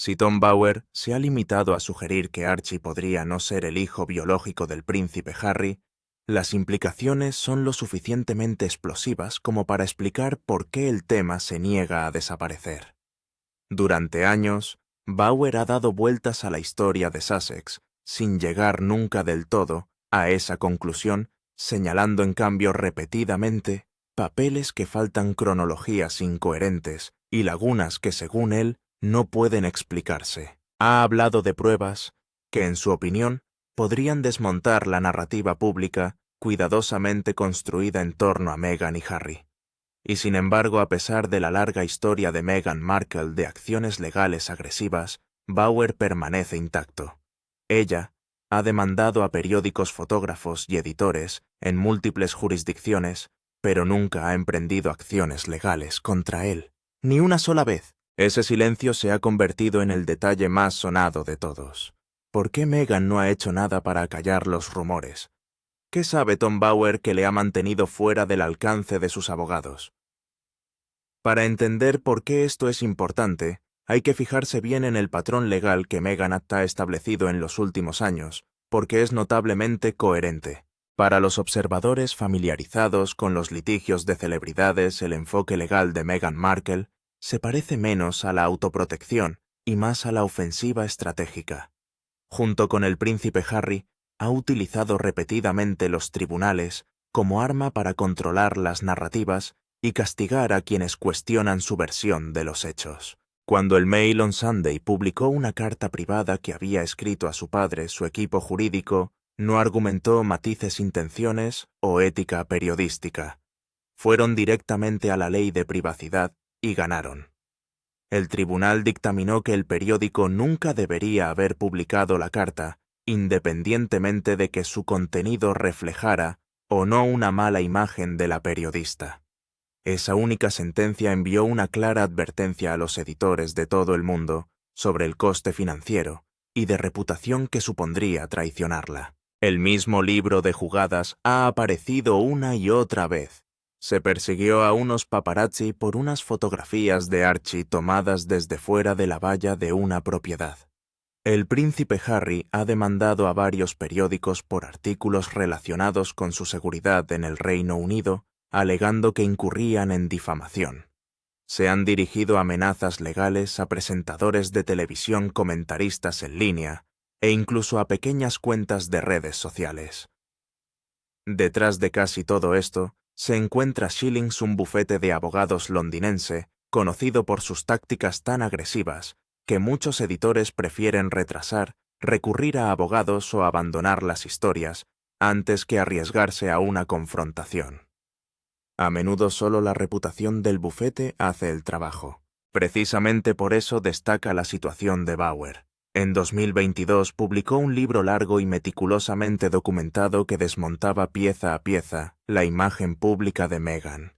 Si Tom Bauer se ha limitado a sugerir que Archie podría no ser el hijo biológico del príncipe Harry, las implicaciones son lo suficientemente explosivas como para explicar por qué el tema se niega a desaparecer. Durante años, Bauer ha dado vueltas a la historia de Sussex, sin llegar nunca del todo a esa conclusión, señalando en cambio repetidamente papeles que faltan, cronologías incoherentes y lagunas que, según él, no pueden explicarse. Ha hablado de pruebas que, en su opinión, podrían desmontar la narrativa pública cuidadosamente construida en torno a Meghan y Harry. Y sin embargo, a pesar de la larga historia de Meghan Markle de acciones legales agresivas, Bauer permanece intacto. Ella ha demandado a periódicos, fotógrafos y editores en múltiples jurisdicciones, pero nunca ha emprendido acciones legales contra él. Ni una sola vez. Ese silencio se ha convertido en el detalle más sonado de todos. ¿Por qué Meghan no ha hecho nada para acallar los rumores? ¿Qué sabe Tom Bauer que le ha mantenido fuera del alcance de sus abogados? Para entender por qué esto es importante, hay que fijarse bien en el patrón legal que Meghan ha establecido en los últimos años, porque es notablemente coherente. Para los observadores familiarizados con los litigios de celebridades, el enfoque legal de Meghan Markle se parece menos a la autoprotección y más a la ofensiva estratégica. Junto con el príncipe Harry, ha utilizado repetidamente los tribunales como arma para controlar las narrativas y castigar a quienes cuestionan su versión de los hechos. Cuando el Mail on Sunday publicó una carta privada que había escrito a su padre, su equipo jurídico no argumentó matices, intenciones o ética periodística. Fueron directamente a la ley de privacidad y ganaron. El tribunal dictaminó que el periódico nunca debería haber publicado la carta, independientemente de que su contenido reflejara o no una mala imagen de la periodista. Esa única sentencia envió una clara advertencia a los editores de todo el mundo sobre el coste financiero y de reputación que supondría traicionarla. El mismo libro de jugadas ha aparecido una y otra vez. Se persiguió a unos paparazzi por unas fotografías de Archie tomadas desde fuera de la valla de una propiedad. El príncipe Harry ha demandado a varios periódicos por artículos relacionados con su seguridad en el Reino Unido, alegando que incurrían en difamación. Se han dirigido amenazas legales a presentadores de televisión, comentaristas en línea e incluso a pequeñas cuentas de redes sociales. Detrás de casi todo esto se encuentra Shillings, un bufete de abogados londinense, conocido por sus tácticas tan agresivas que muchos editores prefieren retrasar, recurrir a abogados o abandonar las historias antes que arriesgarse a una confrontación. A menudo solo la reputación del bufete hace el trabajo. Precisamente por eso destaca la situación de Bauer. En 2022 publicó un libro largo y meticulosamente documentado que desmontaba pieza a pieza la imagen pública de Meghan.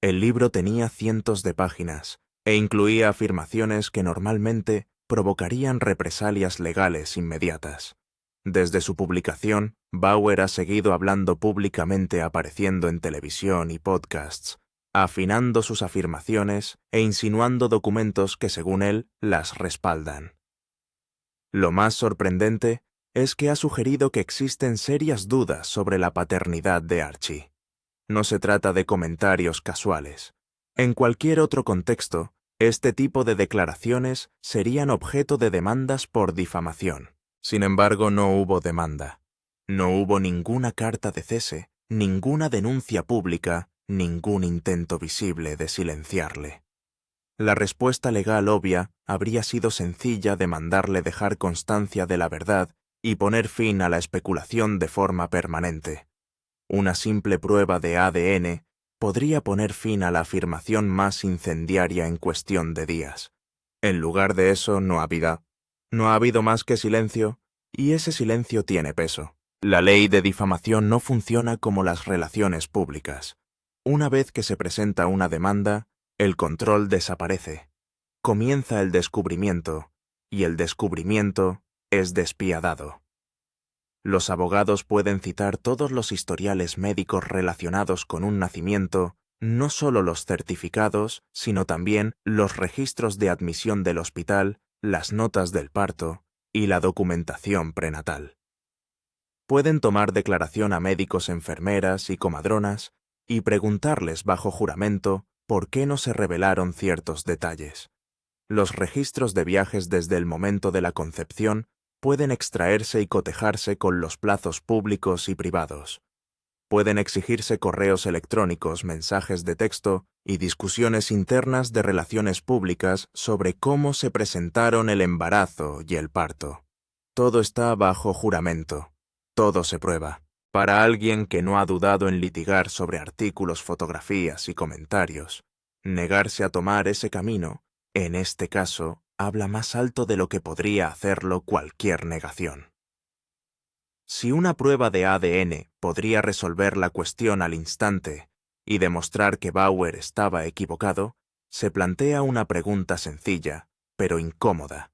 El libro tenía cientos de páginas e incluía afirmaciones que normalmente provocarían represalias legales inmediatas. Desde su publicación, Bauer ha seguido hablando públicamente, apareciendo en televisión y podcasts, afinando sus afirmaciones e insinuando documentos que, según él, las respaldan. Lo más sorprendente es que ha sugerido que existen serias dudas sobre la paternidad de Archie. No se trata de comentarios casuales. En cualquier otro contexto, este tipo de declaraciones serían objeto de demandas por difamación. Sin embargo, no hubo demanda. No hubo ninguna carta de cese, ninguna denuncia pública, ningún intento visible de silenciarle. La respuesta legal obvia habría sido sencilla: demandarle, dejar constancia de la verdad y poner fin a la especulación de forma permanente. Una simple prueba de ADN podría poner fin a la afirmación más incendiaria en cuestión de días. En lugar de eso, no ha habido más que silencio, y ese silencio tiene peso. La ley de difamación no funciona como las relaciones públicas. Una vez que se presenta una demanda, el control desaparece. Comienza el descubrimiento, y el descubrimiento es despiadado. Los abogados pueden citar todos los historiales médicos relacionados con un nacimiento, no solo los certificados, sino también los registros de admisión del hospital, las notas del parto y la documentación prenatal. Pueden tomar declaración a médicos, enfermeras y comadronas y preguntarles bajo juramento por qué no se revelaron ciertos detalles. Los registros de viajes desde el momento de la concepción pueden extraerse y cotejarse con los plazos públicos y privados. Pueden exigirse correos electrónicos, mensajes de texto y discusiones internas de relaciones públicas sobre cómo se presentaron el embarazo y el parto. Todo está bajo juramento. Todo se prueba. Para alguien que no ha dudado en litigar sobre artículos, fotografías y comentarios, negarse a tomar ese camino, en este caso, habla más alto de lo que podría hacerlo cualquier negación. Si una prueba de ADN podría resolver la cuestión al instante y demostrar que Bauer estaba equivocado, se plantea una pregunta sencilla, pero incómoda.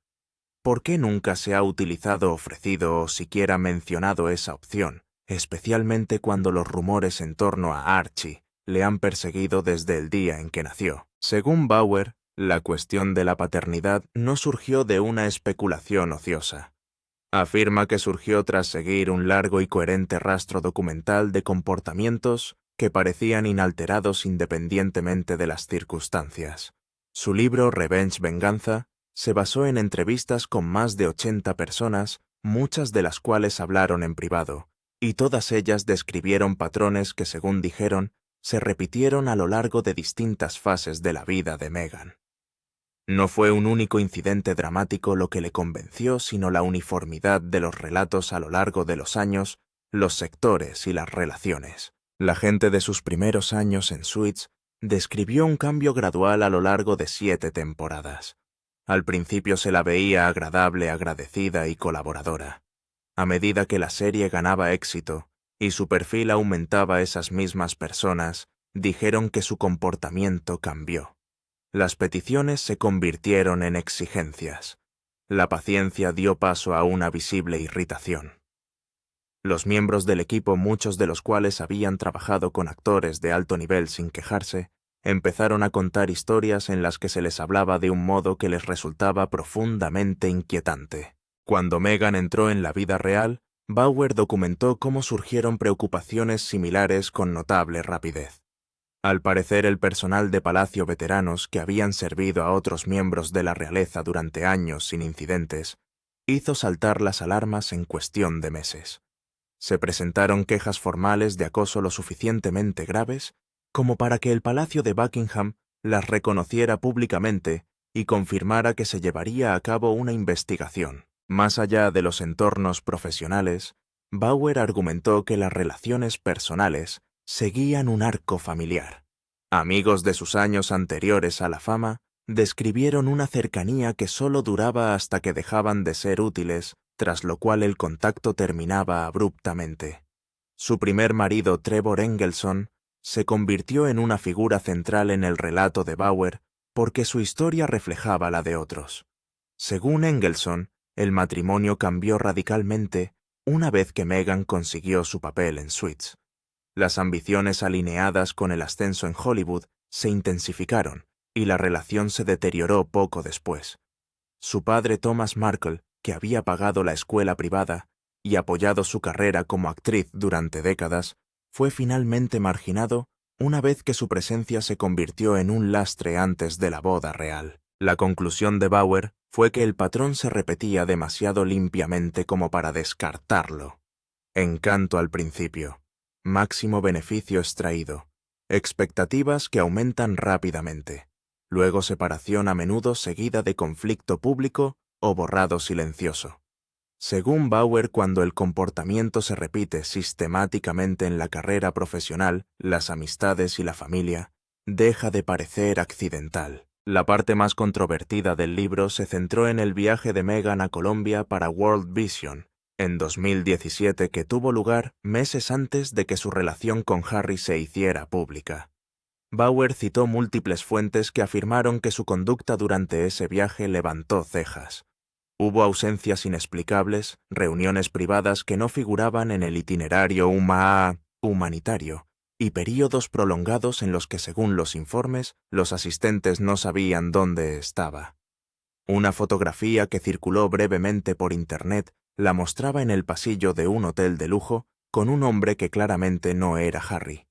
¿Por qué nunca se ha utilizado, ofrecido o siquiera mencionado esa opción, especialmente cuando los rumores en torno a Archie le han perseguido desde el día en que nació? Según Bauer, la cuestión de la paternidad no surgió de una especulación ociosa. Afirma que surgió tras seguir un largo y coherente rastro documental de comportamientos que parecían inalterados independientemente de las circunstancias. Su libro Revenge Venganza se basó en entrevistas con más de 80 personas, muchas de las cuales hablaron en privado, y todas ellas describieron patrones que, según dijeron, se repitieron a lo largo de distintas fases de la vida de Meghan. No fue un único incidente dramático lo que le convenció, sino la uniformidad de los relatos a lo largo de los años, los sectores y las relaciones. La gente de sus primeros años en Suits describió un cambio gradual a lo largo de 7 temporadas. Al principio se la veía agradable, agradecida y colaboradora. A medida que la serie ganaba éxito y su perfil aumentaba, esas mismas personas dijeron que su comportamiento cambió. Las peticiones se convirtieron en exigencias. La paciencia dio paso a una visible irritación. Los miembros del equipo, muchos de los cuales habían trabajado con actores de alto nivel sin quejarse, empezaron a contar historias en las que se les hablaba de un modo que les resultaba profundamente inquietante. Cuando Meghan entró en la vida real, Bauer documentó cómo surgieron preocupaciones similares con notable rapidez. Al parecer, el personal de palacio, veteranos que habían servido a otros miembros de la realeza durante años sin incidentes, hizo saltar las alarmas en cuestión de meses. Se presentaron quejas formales de acoso lo suficientemente graves como para que el Palacio de Buckingham las reconociera públicamente y confirmara que se llevaría a cabo una investigación. Más allá de los entornos profesionales, Bauer argumentó que las relaciones personales seguían un arco familiar. Amigos de sus años anteriores a la fama describieron una cercanía que solo duraba hasta que dejaban de ser útiles, tras lo cual el contacto terminaba abruptamente. Su primer marido, Trevor Engelson, se convirtió en una figura central en el relato de Bauer porque su historia reflejaba la de otros. Según Engelson, el matrimonio cambió radicalmente una vez que Meghan consiguió su papel en Suits. Las ambiciones alineadas con el ascenso en Hollywood se intensificaron y la relación se deterioró poco después. Su padre, Thomas Markle, que había pagado la escuela privada y apoyado su carrera como actriz durante décadas, fue finalmente marginado una vez que su presencia se convirtió en un lastre antes de la boda real. La conclusión de Bauer fue que el patrón se repetía demasiado limpiamente como para descartarlo. Encanto al principio. Máximo beneficio extraído. Expectativas que aumentan rápidamente. Luego separación a menudo seguida de conflicto público o borrado silencioso. Según Bauer, cuando el comportamiento se repite sistemáticamente en la carrera profesional, las amistades y la familia, deja de parecer accidental. La parte más controvertida del libro se centró en el viaje de Meghan a Colombia para World Vision, en 2017, que tuvo lugar meses antes de que su relación con Harry se hiciera pública. Bauer citó múltiples fuentes que afirmaron que su conducta durante ese viaje levantó cejas. Hubo ausencias inexplicables, reuniones privadas que no figuraban en el itinerario humanitario, y períodos prolongados en los que, según los informes, los asistentes no sabían dónde estaba. Una fotografía que circuló brevemente por Internet la mostraba en el pasillo de un hotel de lujo con un hombre que claramente no era Harry.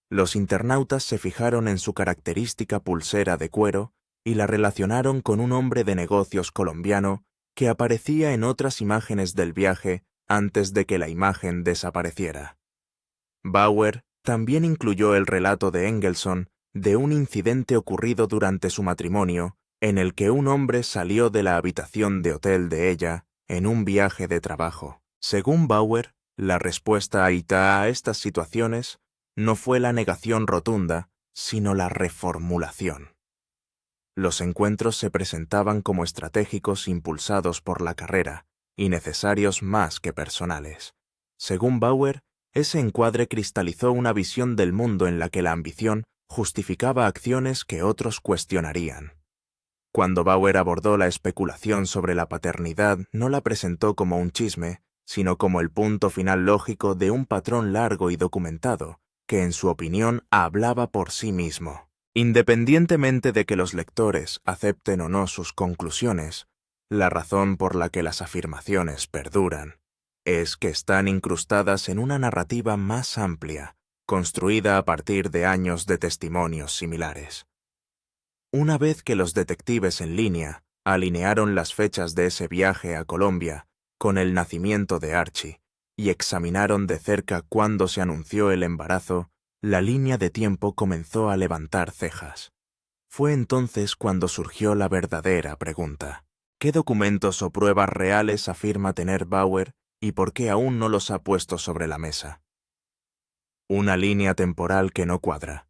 Los internautas se fijaron en su característica pulsera de cuero y la relacionaron con un hombre de negocios colombiano que aparecía en otras imágenes del viaje antes de que la imagen desapareciera. Bauer también incluyó el relato de Engelson de un incidente ocurrido durante su matrimonio en el que un hombre salió de la habitación de hotel de ella en un viaje de trabajo. Según Bauer, la respuesta a estas situaciones no fue la negación rotunda, sino la reformulación. Los encuentros se presentaban como estratégicos impulsados por la carrera y necesarios más que personales. Según Bauer, ese encuadre cristalizó una visión del mundo en la que la ambición justificaba acciones que otros cuestionarían. Cuando Bauer abordó la especulación sobre la paternidad, no la presentó como un chisme, sino como el punto final lógico de un patrón largo y documentado, que en su opinión hablaba por sí mismo. Independientemente de que los lectores acepten o no sus conclusiones, la razón por la que las afirmaciones perduran es que están incrustadas en una narrativa más amplia, construida a partir de años de testimonios similares. Una vez que los detectives en línea alinearon las fechas de ese viaje a Colombia con el nacimiento de Archie y examinaron de cerca cuándo se anunció el embarazo, la línea de tiempo comenzó a levantar cejas. Fue entonces cuando surgió la verdadera pregunta. ¿Qué documentos o pruebas reales afirma tener Bauer y por qué aún no los ha puesto sobre la mesa? Una línea temporal que no cuadra.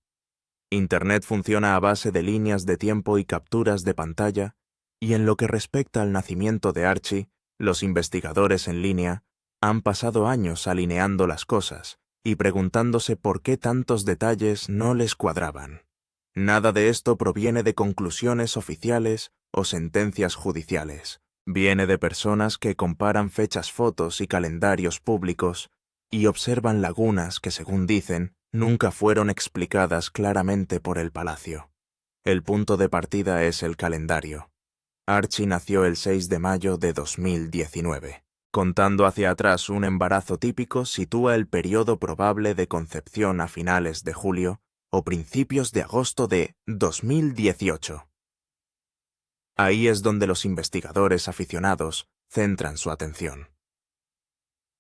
Internet funciona a base de líneas de tiempo y capturas de pantalla, y en lo que respecta al nacimiento de Archie, los investigadores en línea han pasado años alineando las cosas y preguntándose por qué tantos detalles no les cuadraban. Nada de esto proviene de conclusiones oficiales o sentencias judiciales. Viene de personas que comparan fechas, fotos y calendarios públicos y observan lagunas que, según dicen, nunca fueron explicadas claramente por el palacio. El punto de partida es el calendario. Archie nació el 6 de mayo de 2019. Contando hacia atrás un embarazo típico sitúa el periodo probable de concepción a finales de julio o principios de agosto de 2018. Ahí es donde los investigadores aficionados centran su atención.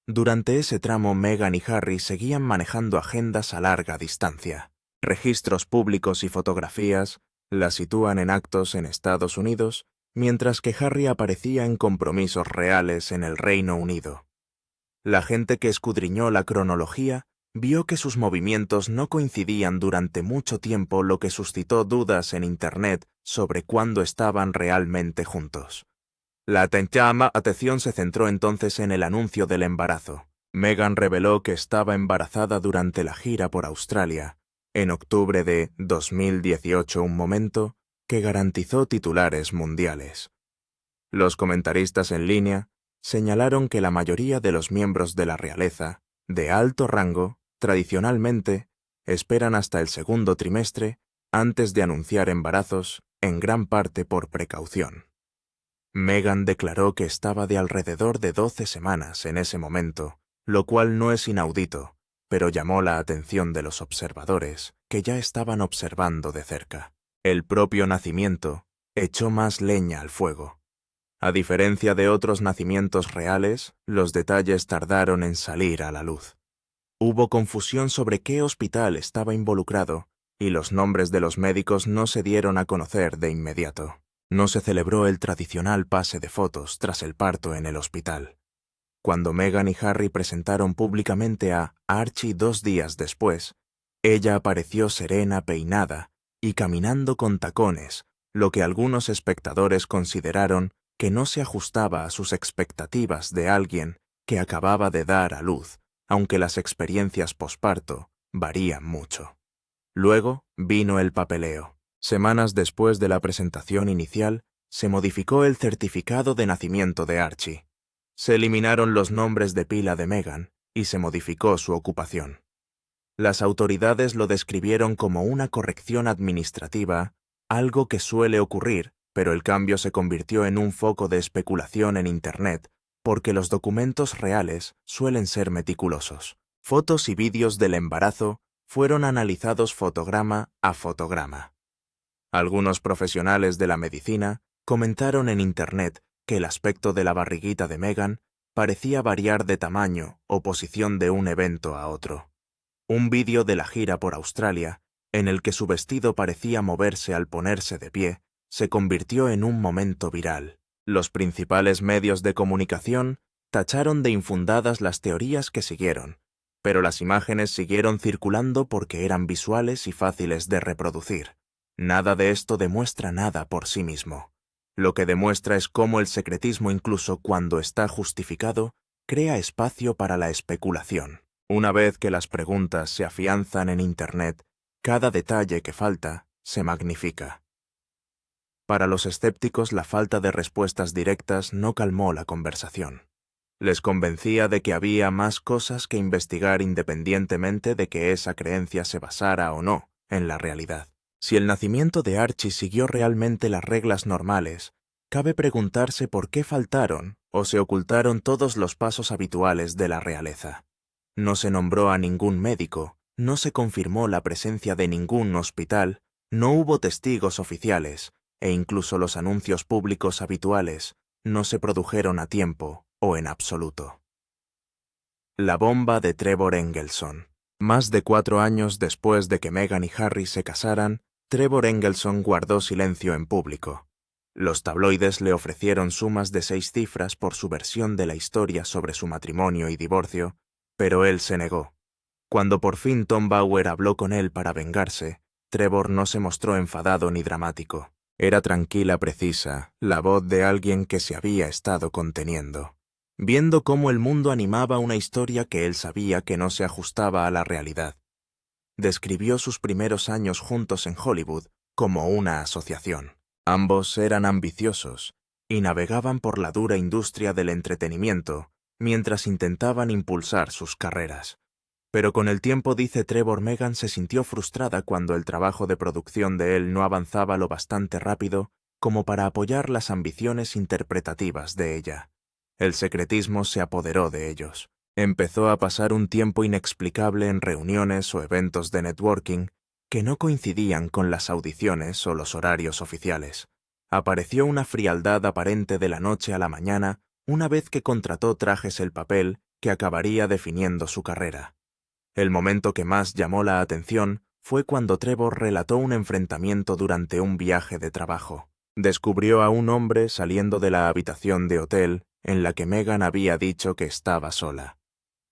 Durante ese tramo, Meghan y Harry seguían manejando agendas a larga distancia. Registros públicos y fotografías las sitúan en actos en Estados Unidos, mientras que Harry aparecía en compromisos reales en el Reino Unido. La gente que escudriñó la cronología vio que sus movimientos no coincidían durante mucho tiempo, lo que suscitó dudas en Internet sobre cuándo estaban realmente juntos. La atención se centró entonces en el anuncio del embarazo. Meghan reveló que estaba embarazada durante la gira por Australia, en octubre de 2018, un momento que garantizó titulares mundiales. Los comentaristas en línea señalaron que la mayoría de los miembros de la realeza, de alto rango, tradicionalmente, esperan hasta el segundo trimestre antes de anunciar embarazos, en gran parte por precaución. Meghan declaró que estaba de alrededor de 12 semanas en ese momento, lo cual no es inaudito, pero llamó la atención de los observadores, que ya estaban observando de cerca. El propio nacimiento echó más leña al fuego. A diferencia de otros nacimientos reales, los detalles tardaron en salir a la luz. Hubo confusión sobre qué hospital estaba involucrado, y los nombres de los médicos no se dieron a conocer de inmediato. No se celebró el tradicional pase de fotos tras el parto en el hospital. Cuando Meghan y Harry presentaron públicamente a Archie 2 días después, ella apareció serena, peinada y caminando con tacones, lo que algunos espectadores consideraron que no se ajustaba a sus expectativas de alguien que acababa de dar a luz, aunque las experiencias posparto varían mucho. Luego vino el papeleo. Semanas después de la presentación inicial, se modificó el certificado de nacimiento de Archie. Se eliminaron los nombres de pila de Meghan y se modificó su ocupación. Las autoridades lo describieron como una corrección administrativa, algo que suele ocurrir pero el cambio se convirtió en un foco de especulación en Internet porque los documentos reales suelen ser meticulosos. Fotos y vídeos del embarazo fueron analizados fotograma a fotograma. Algunos profesionales de la medicina comentaron en Internet que el aspecto de la barriguita de Meghan parecía variar de tamaño o posición de un evento a otro. Un vídeo de la gira por Australia, en el que su vestido parecía moverse al ponerse de pie, se convirtió en un momento viral. Los principales medios de comunicación tacharon de infundadas las teorías que siguieron, pero las imágenes siguieron circulando porque eran visuales y fáciles de reproducir. Nada de esto demuestra nada por sí mismo. Lo que demuestra es cómo el secretismo, incluso cuando está justificado, crea espacio para la especulación. Una vez que las preguntas se afianzan en Internet, cada detalle que falta se magnifica. Para los escépticos, la falta de respuestas directas no calmó la conversación. Les convencía de que había más cosas que investigar independientemente de que esa creencia se basara o no en la realidad. Si el nacimiento de Archie siguió realmente las reglas normales, cabe preguntarse por qué faltaron o se ocultaron todos los pasos habituales de la realeza. No se nombró a ningún médico, no se confirmó la presencia de ningún hospital, no hubo testigos oficiales, e incluso los anuncios públicos habituales no se produjeron a tiempo o en absoluto. La bomba de Trevor Engelson. Más de 4 años después de que Meghan y Harry se casaran, Trevor Engelson guardó silencio en público. Los tabloides le ofrecieron sumas de 6 cifras por su versión de la historia sobre su matrimonio y divorcio, pero él se negó. Cuando por fin Tom Bower habló con él para vengarse, Trevor no se mostró enfadado ni dramático. Era tranquila, precisa, la voz de alguien que se había estado conteniendo, viendo cómo el mundo animaba una historia que él sabía que no se ajustaba a la realidad. Describió sus primeros años juntos en Hollywood como una asociación. Ambos eran ambiciosos y navegaban por la dura industria del entretenimiento mientras intentaban impulsar sus carreras. Pero con el tiempo, dice Trevor, Meghan se sintió frustrada cuando el trabajo de producción de él no avanzaba lo bastante rápido como para apoyar las ambiciones interpretativas de ella. El secretismo se apoderó de ellos. Empezó a pasar un tiempo inexplicable en reuniones o eventos de networking que no coincidían con las audiciones o los horarios oficiales. Apareció una frialdad aparente de la noche a la mañana una vez que contrató trajes el papel que acabaría definiendo su carrera. El momento que más llamó la atención fue cuando Trevor relató un enfrentamiento durante un viaje de trabajo. Descubrió a un hombre saliendo de la habitación de hotel en la que Meghan había dicho que estaba sola.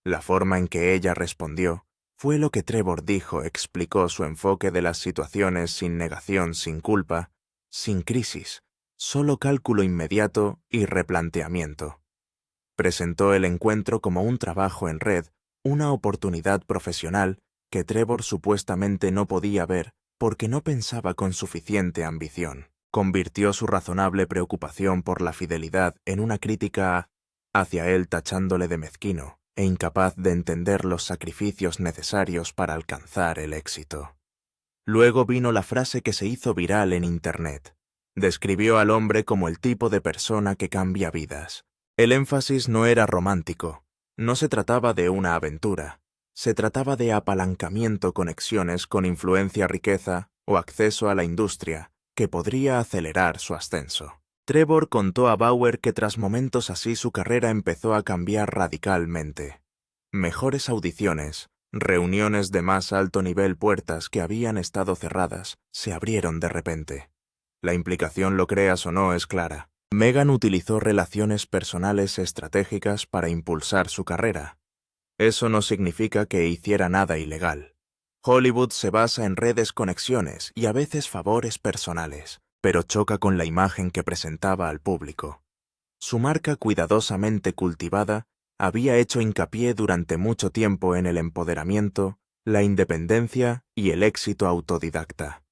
La forma en que ella respondió fue lo que Trevor dijo, explicó su enfoque de las situaciones sin negación, sin culpa, sin crisis, solo cálculo inmediato y replanteamiento. Presentó el encuentro como un trabajo en red, una oportunidad profesional que Trevor supuestamente no podía ver porque no pensaba con suficiente ambición. Convirtió su razonable preocupación por la fidelidad en una crítica hacia él, tachándole de mezquino e incapaz de entender los sacrificios necesarios para alcanzar el éxito. Luego vino la frase que se hizo viral en Internet. Describió al hombre como el tipo de persona que cambia vidas. El énfasis no era romántico. No se trataba de una aventura. Se trataba de apalancamiento, conexiones con influencia, riqueza o acceso a la industria que podría acelerar su ascenso. Trevor contó a Bower que tras momentos así su carrera empezó a cambiar radicalmente. Mejores audiciones, reuniones de más alto nivel, puertas que habían estado cerradas, se abrieron de repente. La implicación, lo creas o no, es clara. Meghan utilizó relaciones personales estratégicas para impulsar su carrera. Eso no significa que hiciera nada ilegal. Hollywood se basa en redes, conexiones y a veces favores personales, pero choca con la imagen que presentaba al público. Su marca cuidadosamente cultivada había hecho hincapié durante mucho tiempo en el empoderamiento, la independencia y el éxito autodidacta.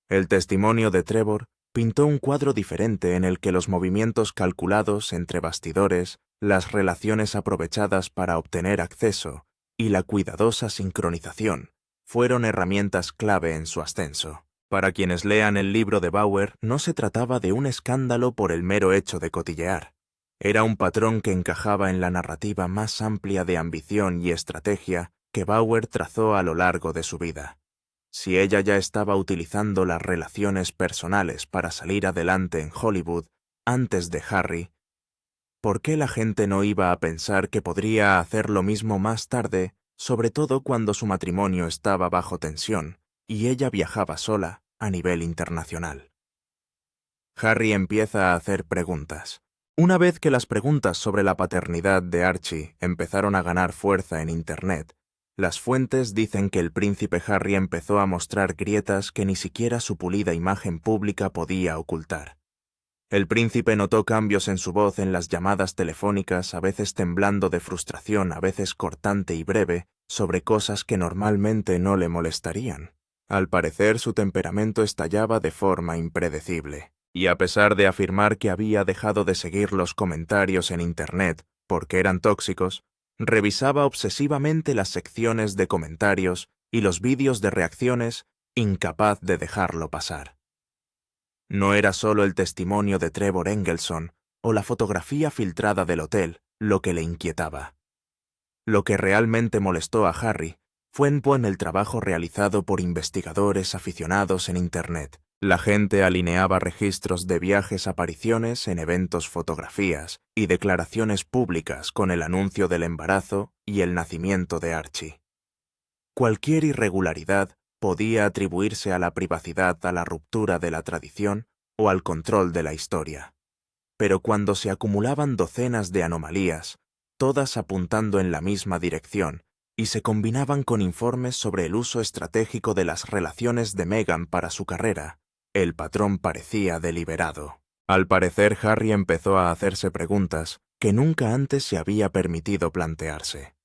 El testimonio de Trevor pintó un cuadro diferente en el que los movimientos calculados entre bastidores, las relaciones aprovechadas para obtener acceso y la cuidadosa sincronización fueron herramientas clave en su ascenso. Para quienes lean el libro de Bauer, no se trataba de un escándalo por el mero hecho de cotillear. Era un patrón que encajaba en la narrativa más amplia de ambición y estrategia que Bauer trazó a lo largo de su vida. Si ella ya estaba utilizando las relaciones personales para salir adelante en Hollywood antes de Harry, ¿por qué la gente no iba a pensar que podría hacer lo mismo más tarde, sobre todo cuando su matrimonio estaba bajo tensión y ella viajaba sola a nivel internacional? Harry empieza a hacer preguntas. Una vez que las preguntas sobre la paternidad de Archie empezaron a ganar fuerza en Internet, las fuentes dicen que el príncipe Harry empezó a mostrar grietas que ni siquiera su pulida imagen pública podía ocultar. El príncipe notó cambios en su voz en las llamadas telefónicas, a veces temblando de frustración, a veces cortante y breve, sobre cosas que normalmente no le molestarían. Al parecer, su temperamento estallaba de forma impredecible. Y a pesar de afirmar que había dejado de seguir los comentarios en Internet porque eran tóxicos, revisaba obsesivamente las secciones de comentarios y los vídeos de reacciones, incapaz de dejarlo pasar. No era solo el testimonio de Trevor Engelson o la fotografía filtrada del hotel lo que le inquietaba. Lo que realmente molestó a Harry fue en el trabajo realizado por investigadores aficionados en Internet. La gente alineaba registros de viajes, apariciones en eventos, fotografías y declaraciones públicas con el anuncio del embarazo y el nacimiento de Archie. Cualquier irregularidad podía atribuirse a la privacidad, a la ruptura de la tradición o al control de la historia. Pero cuando se acumulaban docenas de anomalías, todas apuntando en la misma dirección, y se combinaban con informes sobre el uso estratégico de las relaciones de Meghan para su carrera, el patrón parecía deliberado. Al parecer, Harry empezó a hacerse preguntas que nunca antes se había permitido plantearse.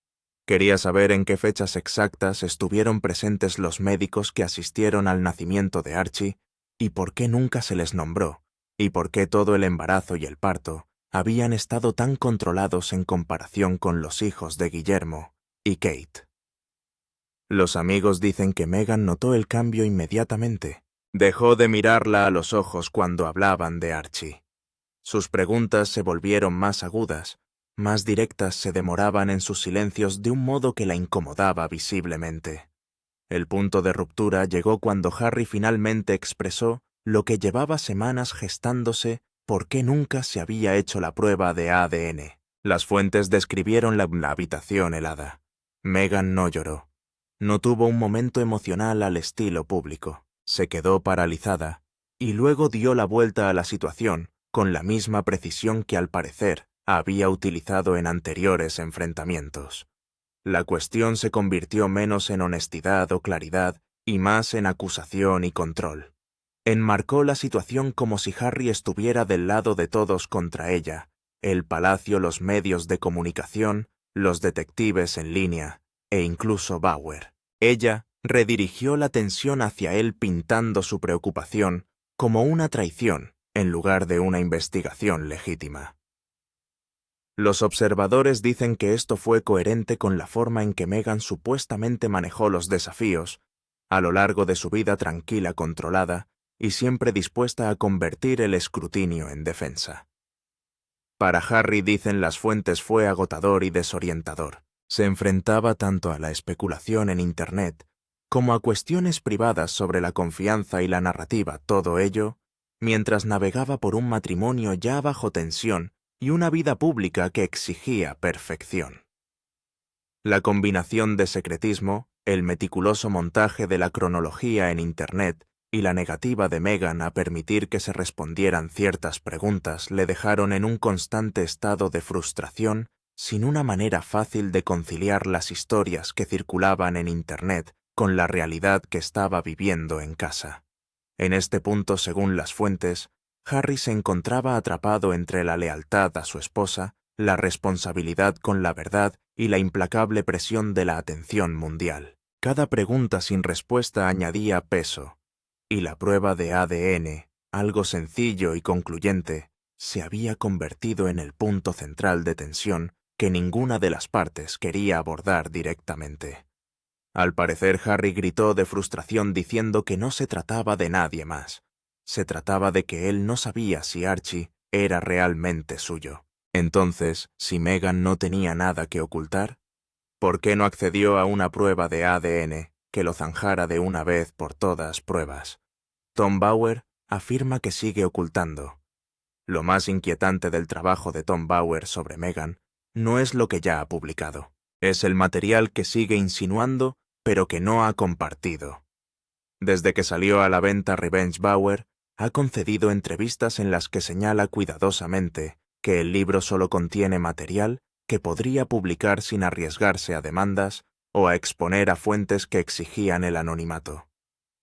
Quería saber en qué fechas exactas estuvieron presentes los médicos que asistieron al nacimiento de Archie y por qué nunca se les nombró, y por qué todo el embarazo y el parto habían estado tan controlados en comparación con los hijos de Guillermo y Kate. Los amigos dicen que Meghan notó el cambio inmediatamente. Dejó de mirarla a los ojos cuando hablaban de Archie. Sus preguntas se volvieron más agudas, más directas, se demoraban en sus silencios de un modo que la incomodaba visiblemente. El punto de ruptura llegó cuando Harry finalmente expresó lo que llevaba semanas gestándose: por qué nunca se había hecho la prueba de ADN. Las fuentes describieron la habitación helada. Meghan no lloró. No tuvo un momento emocional al estilo público. Se quedó paralizada y luego dio la vuelta a la situación con la misma precisión que al parecer había utilizado en anteriores enfrentamientos. La cuestión se convirtió menos en honestidad o claridad y más en acusación y control. Enmarcó la situación como si Harry estuviera del lado de todos contra ella: el palacio, los medios de comunicación, los detectives en línea e incluso Bauer. Ella redirigió la atención hacia él, pintando su preocupación como una traición en lugar de una investigación legítima. Los observadores dicen que esto fue coherente con la forma en que Meghan supuestamente manejó los desafíos a lo largo de su vida tranquila, controlada y siempre dispuesta a convertir el escrutinio en defensa. Para Harry, dicen las fuentes, fue agotador y desorientador. Se enfrentaba tanto a la especulación en Internet como a cuestiones privadas sobre la confianza y la narrativa, todo ello mientras navegaba por un matrimonio ya bajo tensión y una vida pública que exigía perfección. La combinación de secretismo, el meticuloso montaje de la cronología en Internet y la negativa de Meghan a permitir que se respondieran ciertas preguntas le dejaron en un constante estado de frustración, sin una manera fácil de conciliar las historias que circulaban en Internet con la realidad que estaba viviendo en casa. En este punto, según las fuentes, Harry se encontraba atrapado entre la lealtad a su esposa, la responsabilidad con la verdad y la implacable presión de la atención mundial. Cada pregunta sin respuesta añadía peso, y la prueba de ADN, algo sencillo y concluyente, se había convertido en el punto central de tensión que ninguna de las partes quería abordar directamente. Al parecer, Harry gritó de frustración diciendo que no se trataba de nadie más. Se trataba de que él no sabía si Archie era realmente suyo. Entonces, si Meghan no tenía nada que ocultar, ¿por qué no accedió a una prueba de ADN que lo zanjara de una vez por todas pruebas? Tom Bower afirma que sigue ocultando. Lo más inquietante del trabajo de Tom Bower sobre Meghan no es lo que ya ha publicado. Es el material que sigue insinuando, pero que no ha compartido. Desde que salió a la venta Revenge Bower, ha concedido entrevistas en las que señala cuidadosamente que el libro solo contiene material que podría publicar sin arriesgarse a demandas o a exponer a fuentes que exigían el anonimato.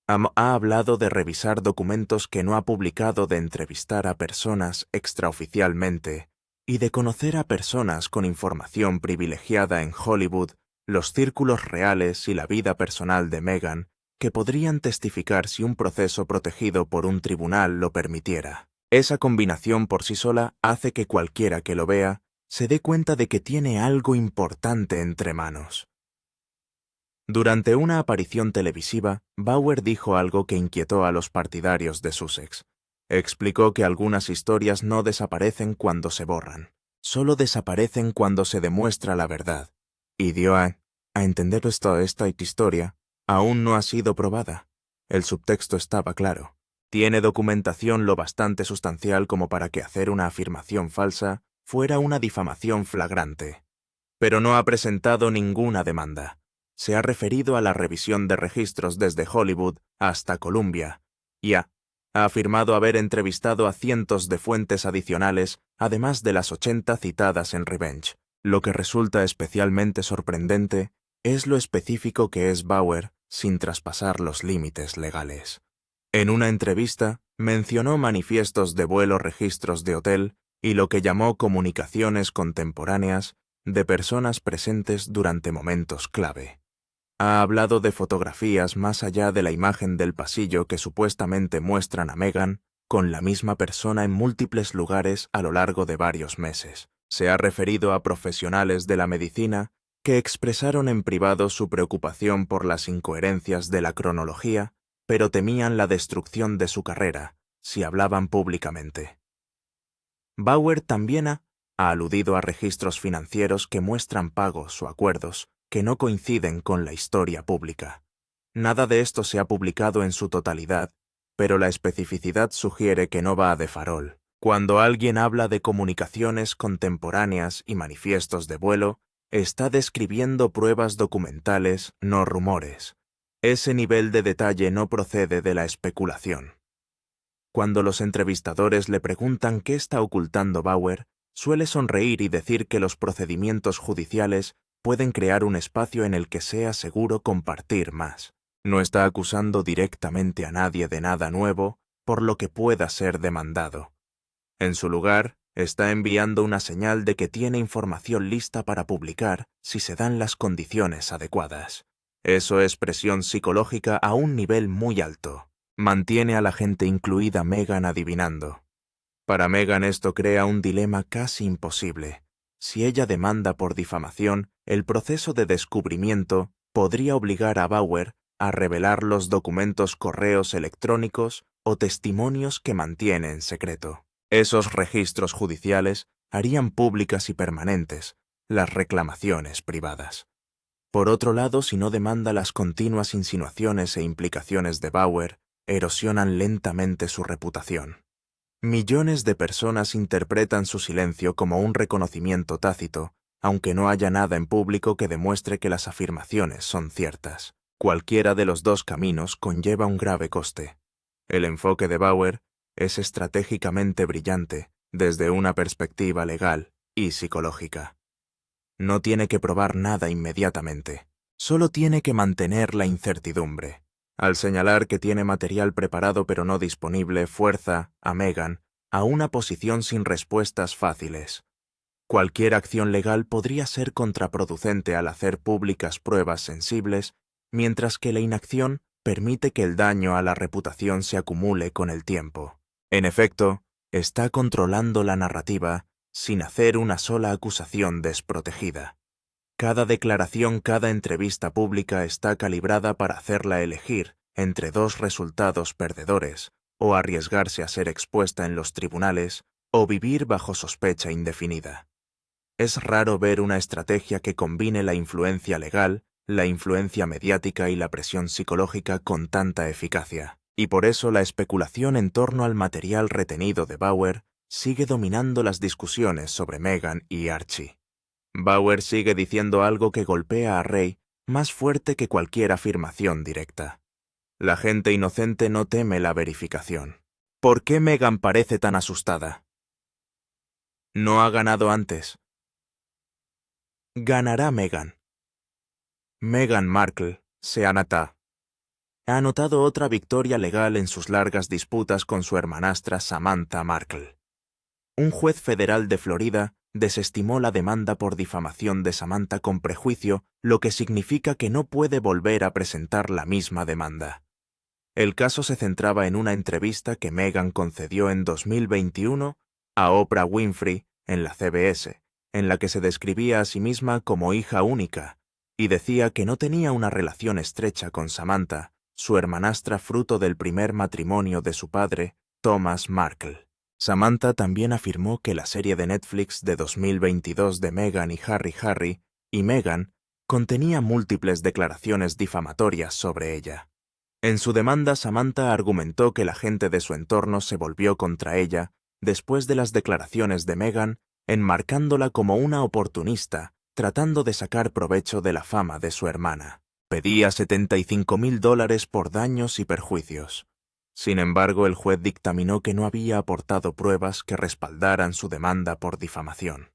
Ha hablado de revisar documentos que no ha publicado, de entrevistar a personas extraoficialmente y de conocer a personas con información privilegiada en Hollywood, los círculos reales y la vida personal de Meghan, que podrían testificar si un proceso protegido por un tribunal lo permitiera. Esa combinación por sí sola hace que cualquiera que lo vea se dé cuenta de que tiene algo importante entre manos. Durante una aparición televisiva, Bower dijo algo que inquietó a los partidarios de Sussex. Explicó que algunas historias no desaparecen cuando se borran, solo desaparecen cuando se demuestra la verdad. Y dio a entender esta historia aún no ha sido probada. El subtexto estaba claro. Tiene documentación lo bastante sustancial como para que hacer una afirmación falsa fuera una difamación flagrante. Pero no ha presentado ninguna demanda. Se ha referido a la revisión de registros desde Hollywood hasta Columbia y ha afirmado haber entrevistado a cientos de fuentes adicionales, además de las 80 citadas en Revenge. Lo que resulta especialmente sorprendente es lo específico que es Bower sin traspasar los límites legales. En una entrevista, mencionó manifiestos de vuelo, registros de hotel y lo que llamó comunicaciones contemporáneas de personas presentes durante momentos clave. Ha hablado de fotografías más allá de la imagen del pasillo que supuestamente muestran a Meghan con la misma persona en múltiples lugares a lo largo de varios meses. Se ha referido a profesionales de la medicina que expresaron en privado su preocupación por las incoherencias de la cronología, pero temían la destrucción de su carrera si hablaban públicamente. Bower también ha aludido a registros financieros que muestran pagos o acuerdos que no coinciden con la historia pública. Nada de esto se ha publicado en su totalidad, pero la especificidad sugiere que no va de farol. Cuando alguien habla de comunicaciones contemporáneas y manifiestos de vuelo, está describiendo pruebas documentales, no rumores. Ese nivel de detalle no procede de la especulación. Cuando los entrevistadores le preguntan qué está ocultando Bower, suele sonreír y decir que los procedimientos judiciales pueden crear un espacio en el que sea seguro compartir más. No está acusando directamente a nadie de nada nuevo, por lo que pueda ser demandado. En su lugar, está enviando una señal de que tiene información lista para publicar si se dan las condiciones adecuadas. Eso es presión psicológica a un nivel muy alto. Mantiene a la gente, incluida Meghan, adivinando. Para Meghan esto crea un dilema casi imposible. Si ella demanda por difamación, el proceso de descubrimiento podría obligar a Bower a revelar los documentos, correos electrónicos o testimonios que mantiene en secreto. Esos registros judiciales harían públicas y permanentes las reclamaciones privadas. Por otro lado, si no demanda, las continuas insinuaciones e implicaciones de Bower erosionan lentamente su reputación. Millones de personas interpretan su silencio como un reconocimiento tácito, aunque no haya nada en público que demuestre que las afirmaciones son ciertas. Cualquiera de los dos caminos conlleva un grave coste. El enfoque de Bower es estratégicamente brillante desde una perspectiva legal y psicológica. No tiene que probar nada inmediatamente, solo tiene que mantener la incertidumbre. Al señalar que tiene material preparado pero no disponible, fuerza a Meghan a una posición sin respuestas fáciles. Cualquier acción legal podría ser contraproducente al hacer públicas pruebas sensibles, mientras que la inacción permite que el daño a la reputación se acumule con el tiempo. En efecto, está controlando la narrativa sin hacer una sola acusación desprotegida. Cada declaración, cada entrevista pública está calibrada para hacerla elegir entre dos resultados perdedores, o arriesgarse a ser expuesta en los tribunales, o vivir bajo sospecha indefinida. Es raro ver una estrategia que combine la influencia legal, la influencia mediática y la presión psicológica con tanta eficacia, y por eso la especulación en torno al material retenido de Bauer sigue dominando las discusiones sobre Meghan y Archie. Bauer sigue diciendo algo que golpea a Ray más fuerte que cualquier afirmación directa. La gente inocente no teme la verificación. ¿Por qué Meghan parece tan asustada? No ha ganado antes. Ganará Meghan. Meghan Markle se ha anotado otra victoria legal en sus largas disputas con su hermanastra Samantha Markle. Un juez federal de Florida desestimó la demanda por difamación de Samantha con prejuicio, lo que significa que no puede volver a presentar la misma demanda. El caso se centraba en una entrevista que Meghan concedió en 2021 a Oprah Winfrey en la CBS, en la que se describía a sí misma como hija única y decía que no tenía una relación estrecha con Samantha, su hermanastra fruto del primer matrimonio de su padre, Thomas Markle. Samantha también afirmó que la serie de Netflix de 2022 de Meghan y Harry y Meghan contenía múltiples declaraciones difamatorias sobre ella. En su demanda, Samantha argumentó que la gente de su entorno se volvió contra ella después de las declaraciones de Meghan, enmarcándola como una oportunista, tratando de sacar provecho de la fama de su hermana. Pedía $75,000 por daños y perjuicios. Sin embargo, el juez dictaminó que no había aportado pruebas que respaldaran su demanda por difamación.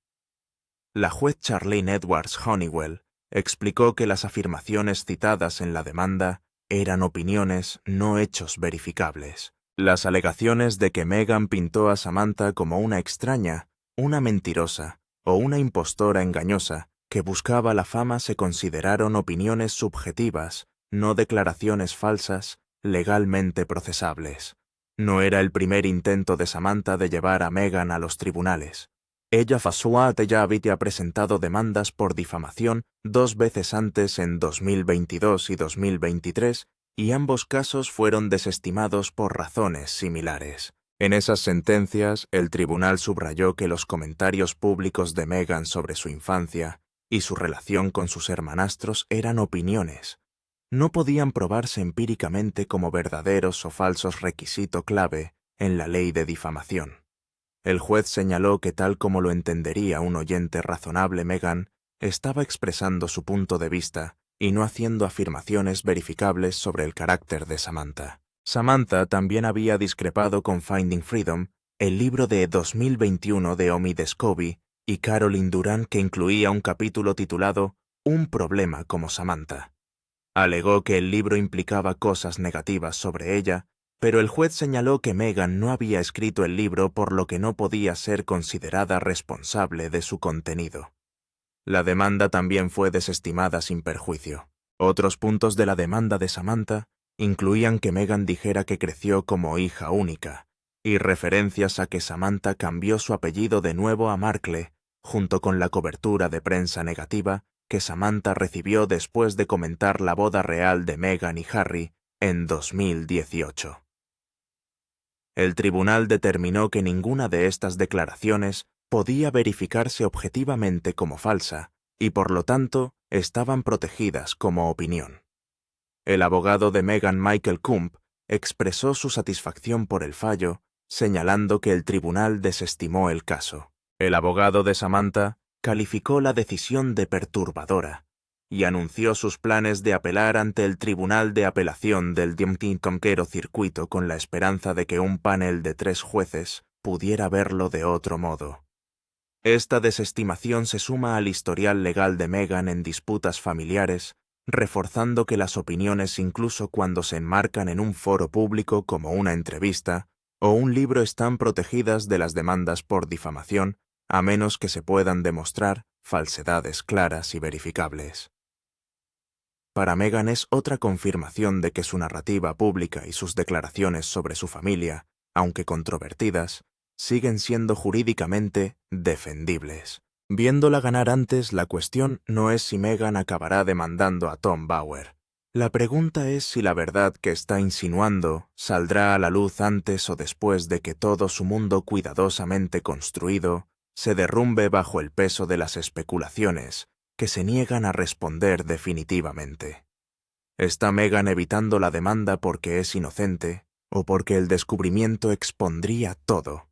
La juez Charlene Edwards Honeywell explicó que las afirmaciones citadas en la demanda eran opiniones, no hechos verificables. Las alegaciones de que Meghan pintó a Samantha como una extraña, una mentirosa o una impostora engañosa que buscaba la fama se consideraron opiniones subjetivas, no declaraciones falsas, legalmente procesables. No era el primer intento de Samantha de llevar a Meghan a los tribunales. Ella ya había presentado demandas por difamación 2 veces antes en 2022 y 2023, y ambos casos fueron desestimados por razones similares. En esas sentencias, el tribunal subrayó que los comentarios públicos de Meghan sobre su infancia y su relación con sus hermanastros eran opiniones. No podían probarse empíricamente como verdaderos o falsos requisito clave en la ley de difamación. El juez señaló que tal como lo entendería un oyente razonable, Meghan estaba expresando su punto de vista y no haciendo afirmaciones verificables sobre el carácter de Samantha. Samantha también había discrepado con Finding Freedom, el libro de 2021 de Omid Scobie y Caroline Durant que incluía un capítulo titulado Un problema como Samantha. Alegó que el libro implicaba cosas negativas sobre ella, pero el juez señaló que Meghan no había escrito el libro por lo que no podía ser considerada responsable de su contenido. La demanda también fue desestimada sin perjuicio. Otros puntos de la demanda de Samantha incluían que Meghan dijera que creció como hija única, y referencias a que Samantha cambió su apellido de nuevo a Markle, junto con la cobertura de prensa negativa que Samantha recibió después de comentar la boda real de Meghan y Harry en 2018. El tribunal determinó que ninguna de estas declaraciones podía verificarse objetivamente como falsa y por lo tanto estaban protegidas como opinión. El abogado de Meghan, Michael Kump, expresó su satisfacción por el fallo, señalando que el tribunal desestimó el caso. El abogado de Samantha calificó la decisión de perturbadora y anunció sus planes de apelar ante el Tribunal de Apelación del Dimtintonquero Circuito con la esperanza de que un panel de 3 jueces pudiera verlo de otro modo. Esta desestimación se suma al historial legal de Meghan en disputas familiares, reforzando que las opiniones, incluso cuando se enmarcan en un foro público como una entrevista o un libro, están protegidas de las demandas por difamación, a menos que se puedan demostrar falsedades claras y verificables. Para Meghan es otra confirmación de que su narrativa pública y sus declaraciones sobre su familia, aunque controvertidas, siguen siendo jurídicamente defendibles. Viéndola ganar antes, la cuestión no es si Meghan acabará demandando a Tom Bower. La pregunta es si la verdad que está insinuando saldrá a la luz antes o después de que todo su mundo cuidadosamente construido se derrumbe bajo el peso de las especulaciones que se niegan a responder definitivamente. ¿Está Meghan evitando la demanda porque es inocente o porque el descubrimiento expondría todo?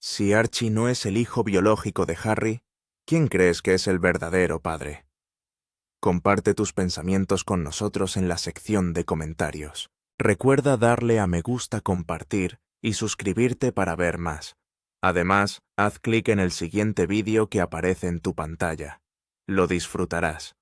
Si Archie no es el hijo biológico de Harry, ¿quién crees que es el verdadero padre? Comparte tus pensamientos con nosotros en la sección de comentarios. Recuerda darle a me gusta, compartir y suscribirte para ver más. Además, haz clic en el siguiente vídeo que aparece en tu pantalla. Lo disfrutarás.